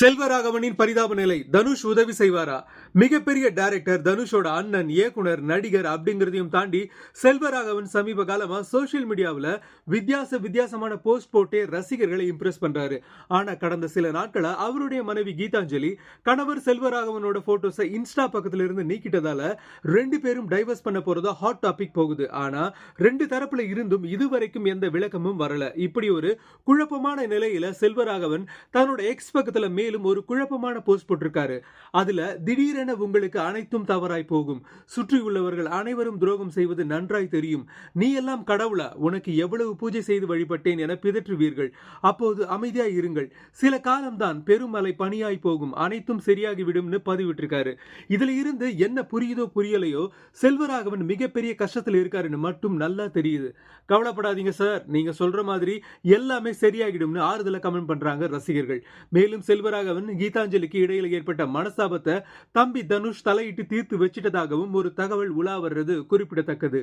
செல்வராகவனின் பரிதாப நிலை. தனுஷ் உதவி செய்வாரா? மிகப்பெரிய டைரக்டர் தனுஷோட அண்ணன், இயக்குனர், நடிகர் அப்படிங்கறதையும் தாண்டி செல்வராகவன் சமீப காலமா சோசியல் மீடியாவில் வித்தியாசமான போஸ்ட் போட்டே ரசிகர்களை இம்ப்ரெஸ் பண்றாரு. ஆனா கடந்த சில நாட்களா அவருடைய மனைவி கீதாஞ்சலி கணவர் செல்வராகவனோட போட்டோஸை இன்ஸ்டா பக்கத்துல இருந்து நீக்கிட்டதால ரெண்டு பேரும் டைவர்ஸ் பண்ண போறதா ஹாட் டாபிக் போகுது. ஆனா ரெண்டு தரப்புல இருந்தும் இதுவரைக்கும் எந்த விளக்கமும் வரல. இப்படி ஒரு குழப்பமான நிலையில செல்வராகவன் தன்னோட எக்ஸ் பக்கத்துல மேலும் ஒரு குழப்பமான போஸ்ட் போட்டிருக்காரு. அதுல திடீரென உங்களுக்கு அனைத்தும் தவறாய் போகும், சுற்றி உள்ளவர்கள் அனைவரும் துரோகம் செய்வது நன்றாய் தெரியும், நீ எல்லாம் கடவுளா, உனக்கு எவ்வளவு பூஜை செய்து வழிபட்டேன் என பிதற்றுவீர்கள், அப்போது அமைதியாய் இருங்கள், சில காலம்தான், பெருமலை பணியாய் போகும், அனைத்தும் சரியாகிவிடும்னு பதிவிட்டிருக்காரு. இதுல இருந்து என்ன புரியுதோ புரியலையோ செல்வராகவன் மிகப்பெரிய கஷ்டத்தில் இருக்காருன்னு மட்டும் நல்லா தெரியுது. கவலைப்படாதீங்க சார், நீங்க சொல்ற மாதிரி எல்லாமே சரியாகிடும்னு ஆறுதல கமெண்ட் பண்றாங்க ரசிகர்கள். மேலும் செல்வராகவன் கீதாஞ்சலிக்கு இடையில ஏற்பட்ட மனஸ்தாபத்தை தம்பி தனுஷ் தலையிட்டு தீர்த்து வச்சிட்டதாகவும் ஒரு தகவல் உலா வர்றது குறிப்பிடத்தக்கது.